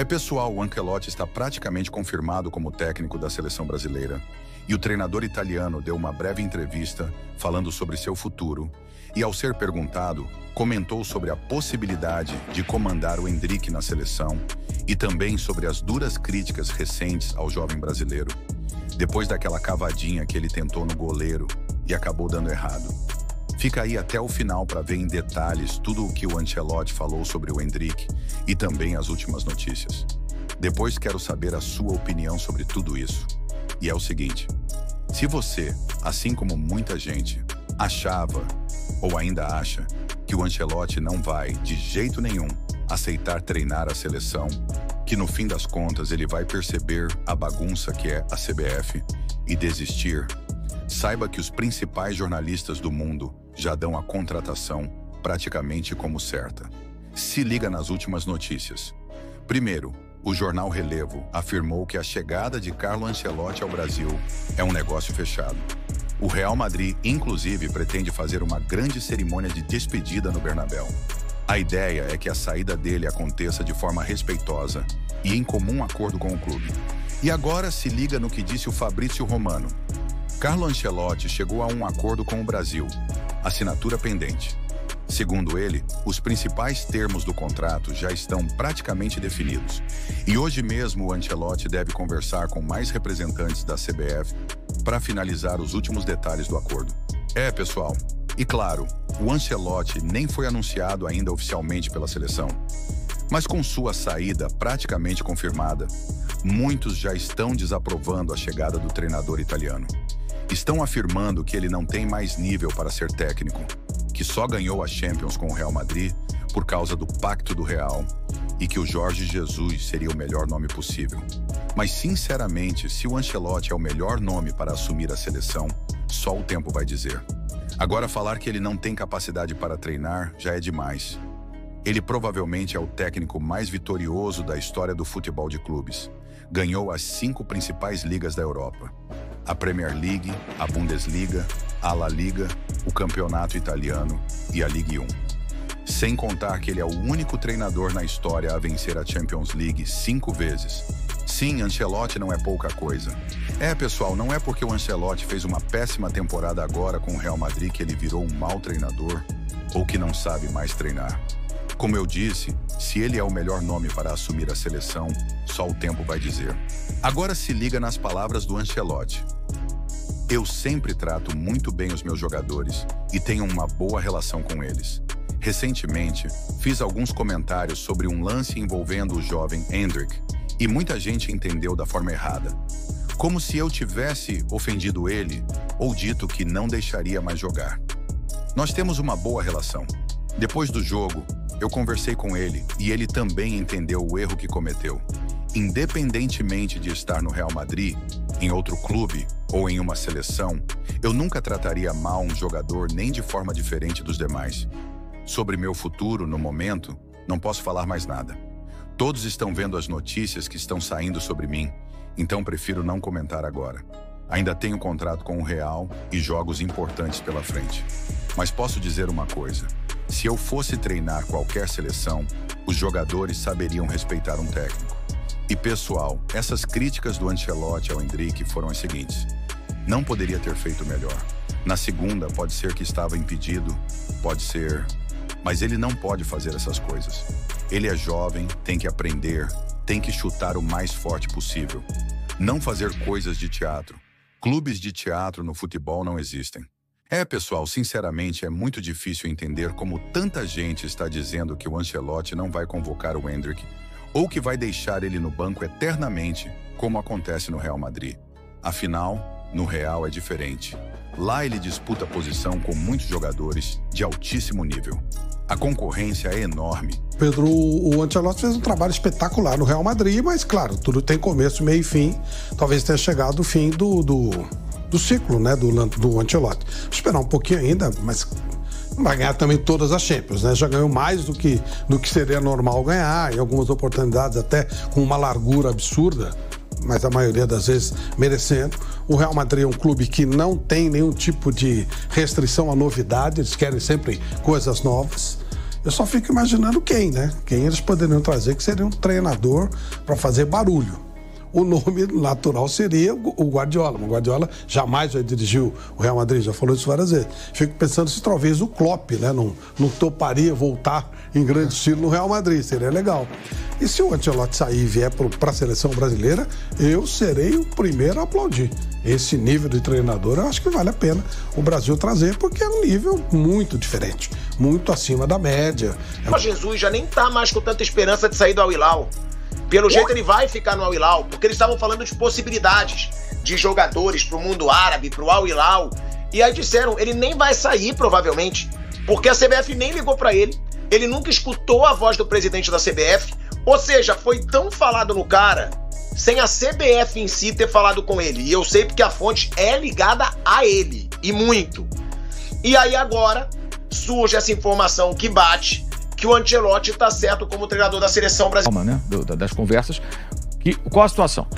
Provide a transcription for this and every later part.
Pessoal, o Ancelotti está praticamente confirmado como técnico da seleção brasileira. E o treinador italiano deu uma breve entrevista falando sobre seu futuro e, ao ser perguntado, comentou sobre a possibilidade de comandar o Endrick na seleção e também sobre as duras críticas recentes ao jovem brasileiro, depois daquela cavadinha que ele tentou no goleiro e acabou dando errado. Fica aí até o final para ver em detalhes tudo o que o Ancelotti falou sobre o Endrick e também as últimas notícias. Depois quero saber a sua opinião sobre tudo isso. E é o seguinte, se você, assim como muita gente, achava ou ainda acha que o Ancelotti não vai, de jeito nenhum, aceitar treinar a seleção, que no fim das contas ele vai perceber a bagunça que é a CBF e desistir, saiba que os principais jornalistas do mundo já dão a contratação praticamente como certa. Se liga nas últimas notícias. Primeiro, o jornal Relevo afirmou que a chegada de Carlo Ancelotti ao Brasil é um negócio fechado. O Real Madrid, inclusive, pretende fazer uma grande cerimônia de despedida no Bernabéu. A ideia é que a saída dele aconteça de forma respeitosa e em comum acordo com o clube. E agora se liga no que disse o Fabrício Romano. Carlo Ancelotti chegou a um acordo com o Brasil, assinatura pendente. Segundo ele, os principais termos do contrato já estão praticamente definidos. E hoje mesmo o Ancelotti deve conversar com mais representantes da CBF para finalizar os últimos detalhes do acordo. Pessoal, e claro, o Ancelotti nem foi anunciado ainda oficialmente pela seleção. Mas com sua saída praticamente confirmada, muitos já estão desaprovando a chegada do treinador italiano. Estão afirmando que ele não tem mais nível para ser técnico, que só ganhou a Champions com o Real Madrid por causa do Pacto do Real e que o Jorge Jesus seria o melhor nome possível. Mas, sinceramente, se o Ancelotti é o melhor nome para assumir a seleção, só o tempo vai dizer. Agora, falar que ele não tem capacidade para treinar já é demais. Ele provavelmente é o técnico mais vitorioso da história do futebol de clubes. Ganhou as 5 principais ligas da Europa: a Premier League, a Bundesliga, a La Liga, o Campeonato Italiano e a Ligue 1. Sem contar que ele é o único treinador na história a vencer a Champions League 5 vezes. Sim, Ancelotti não é pouca coisa. Pessoal, não é porque o Ancelotti fez uma péssima temporada agora com o Real Madrid que ele virou um mau treinador ou que não sabe mais treinar. Como eu disse, se ele é o melhor nome para assumir a seleção, só o tempo vai dizer. Agora se liga nas palavras do Ancelotti. Eu sempre trato muito bem os meus jogadores e tenho uma boa relação com eles. Recentemente, fiz alguns comentários sobre um lance envolvendo o jovem Endrick e muita gente entendeu da forma errada. Como se eu tivesse ofendido ele ou dito que não deixaria mais jogar. Nós temos uma boa relação. Depois do jogo, eu conversei com ele e ele também entendeu o erro que cometeu. Independentemente de estar no Real Madrid, em outro clube ou em uma seleção, eu nunca trataria mal um jogador nem de forma diferente dos demais. Sobre meu futuro, no momento, não posso falar mais nada. Todos estão vendo as notícias que estão saindo sobre mim, então prefiro não comentar agora. Ainda tenho contrato com o Real e jogos importantes pela frente. Mas posso dizer uma coisa. Se eu fosse treinar qualquer seleção, os jogadores saberiam respeitar um técnico. E pessoal, essas críticas do Ancelotti ao Endrick foram as seguintes. Não poderia ter feito melhor. Na segunda, pode ser que estava impedido, pode ser... Mas ele não pode fazer essas coisas. Ele é jovem, tem que aprender, tem que chutar o mais forte possível. Não fazer coisas de teatro. Clubes de teatro no futebol não existem. Pessoal, sinceramente, é muito difícil entender como tanta gente está dizendo que o Ancelotti não vai convocar o Endrick ou que vai deixar ele no banco eternamente, como acontece no Real Madrid. Afinal, no Real é diferente. Lá ele disputa posição com muitos jogadores de altíssimo nível. A concorrência é enorme. Pedro, o Ancelotti fez um trabalho espetacular no Real Madrid, mas claro, tudo tem começo, meio e fim. Talvez tenha chegado o fim do ciclo, né, do Ancelotti. Vou esperar um pouquinho ainda, mas não vai ganhar também todas as Champions, né? Já ganhou mais do que seria normal ganhar, em algumas oportunidades até com uma largura absurda, mas a maioria das vezes merecendo. O Real Madrid é um clube que não tem nenhum tipo de restrição à novidade, eles querem sempre coisas novas. Eu só fico imaginando quem, né? Quem eles poderiam trazer que seria um treinador para fazer barulho. O nome natural seria o Guardiola. O Guardiola jamais vai dirigir o Real Madrid, já falou isso várias vezes. Fico pensando se talvez o Klopp, né, não toparia voltar em grande estilo no Real Madrid, seria legal. E se o Ancelotti sair e vier para a seleção brasileira, eu serei o primeiro a aplaudir. Esse nível de treinador eu acho que vale a pena o Brasil trazer, porque é um nível muito diferente, muito acima da média. O Jesus já nem tá mais com tanta esperança de sair do Al Hilal. Pelo jeito ele vai ficar no Al Hilal, porque eles estavam falando de possibilidades de jogadores pro mundo árabe, pro Al Hilal. E aí disseram, ele nem vai sair provavelmente, porque a CBF nem ligou pra ele, ele nunca escutou a voz do presidente da CBF, ou seja, foi tão falado no cara, sem a CBF em si ter falado com ele. E eu sei porque a fonte é ligada a ele, e muito. E aí agora surge essa informação que bate, que o Ancelotti está certo como treinador da seleção brasileira. Né? Das conversas. Qual a situação?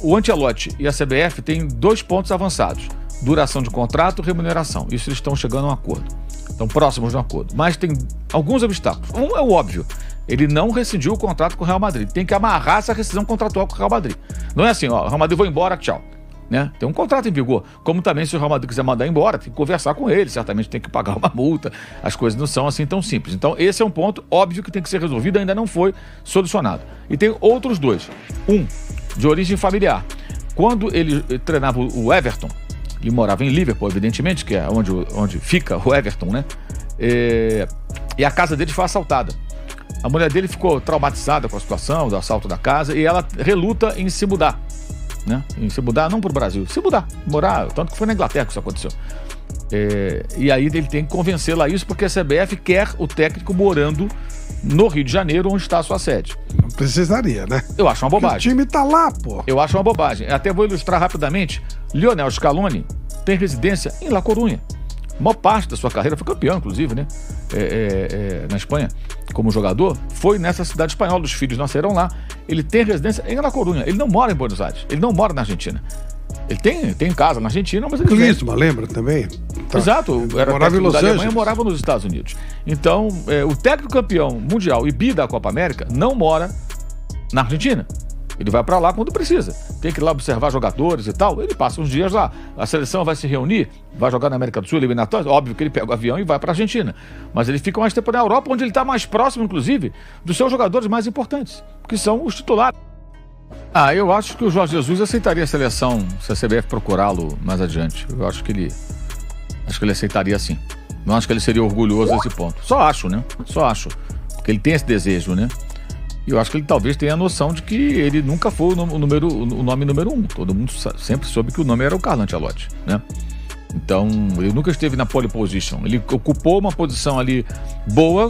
O Ancelotti e a CBF têm 2 pontos avançados. Duração de contrato e remuneração. Isso eles estão chegando a um acordo. Estão próximos de um acordo. Mas tem alguns obstáculos. Um é o óbvio. Ele não rescindiu o contrato com o Real Madrid. Tem que amarrar essa rescisão contratual com o Real Madrid. Não é assim, ó, o Real Madrid vou embora, tchau. Né? Tem um contrato em vigor. Como também, se o Real Madrid quiser mandar embora, tem que conversar com ele, certamente tem que pagar uma multa. As coisas não são assim tão simples. Então, esse é um ponto óbvio que tem que ser resolvido, ainda não foi solucionado. E tem outros 2. Um, de origem familiar. Quando ele treinava o Everton, ele morava em Liverpool, evidentemente, que é onde fica o Everton, né? E a casa dele foi assaltada. A mulher dele ficou traumatizada com a situação do assalto da casa e ela reluta em se mudar. Né? Em se mudar, não para o Brasil, se mudar, morar, tanto que foi na Inglaterra que isso aconteceu. E aí ele tem que convencê-la a isso, porque a CBF quer o técnico morando no Rio de Janeiro, onde está a sua sede. Não precisaria, né? Eu acho uma bobagem. Porque o time tá lá, pô. Eu acho uma bobagem. Até vou ilustrar rapidamente. Lionel Scaloni tem residência em La Coruña. A maior parte da sua carreira, foi campeão, inclusive, né? Na Espanha, como jogador, foi nessa cidade espanhola, os filhos nasceram lá. Ele tem residência em La Coruña. Ele não mora em Buenos Aires, ele não mora na Argentina. Ele tem casa na Argentina, mas ele... Klinsmann, lembra também? Tá. Exato, era morava em Los da Alemanha, Angeles. Morava nos Estados Unidos. Então, o técnico campeão mundial e bi da Copa América não mora na Argentina. Ele vai para lá quando precisa. Tem que ir lá observar jogadores e tal. Ele passa uns dias lá. A seleção vai se reunir, vai jogar na América do Sul, eliminatórias. Óbvio que ele pega o avião e vai para a Argentina. Mas ele fica mais tempo na Europa, onde ele está mais próximo, inclusive, dos seus jogadores mais importantes, que são os titulares. Eu acho que o Jorge Jesus aceitaria a seleção se a CBF procurá-lo mais adiante. Eu acho que ele aceitaria sim. Não acho que ele seria orgulhoso desse ponto. Só acho, né? Só acho. Porque ele tem esse desejo, né? E eu acho que ele talvez tenha a noção de que ele nunca foi o nome número 1. Todo mundo sempre soube que o nome era o Carlo Ancelotti, né? Então, ele nunca esteve na pole position. Ele ocupou uma posição ali boa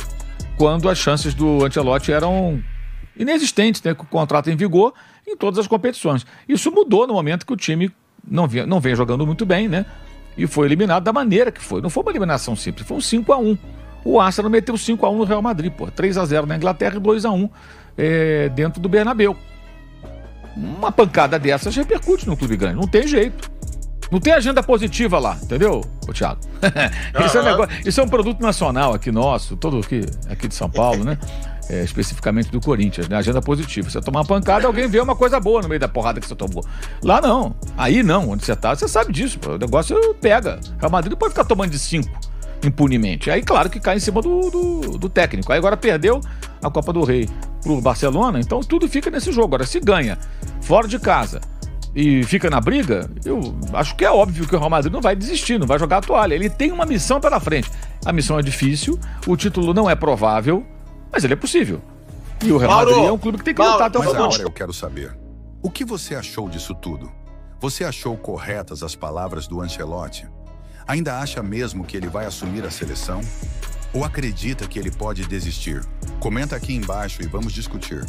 quando as chances do Ancelotti eram inexistentes, né? Com o contrato em vigor em todas as competições. Isso mudou no momento que o time não vem jogando muito bem, né? E foi eliminado da maneira que foi. Não foi uma eliminação simples, foi um 5-1. O Arsenal meteu 5-1 no Real Madrid, 3-0 na Inglaterra e 2-1 dentro do Bernabéu. Uma pancada dessas repercute no clube grande, não tem jeito. Não tem agenda positiva lá, entendeu, Thiago? Isso é um produto nacional aqui nosso, todo aqui de São Paulo, né? Especificamente do Corinthians, né? Agenda positiva. Você tomar uma pancada, alguém vê uma coisa boa no meio da porrada que você tomou. Lá não, aí não, onde você tá, você sabe disso, pô. O negócio pega. Real Madrid não pode ficar tomando de 5 impunemente. Aí, claro que cai em cima do técnico. Aí agora perdeu a Copa do Rei pro Barcelona, então tudo fica nesse jogo. Agora, se ganha fora de casa e fica na briga, eu acho que é óbvio que o Real Madrid não vai desistir, não vai jogar a toalha. Ele tem uma missão pela frente. A missão é difícil, o título não é provável, mas ele é possível. E o Real Madrid é um clube que tem que lutar até o final. Agora eu quero saber, o que você achou disso tudo? Você achou corretas as palavras do Ancelotti? Ainda acha mesmo que ele vai assumir a seleção? Ou acredita que ele pode desistir? Comenta aqui embaixo e vamos discutir.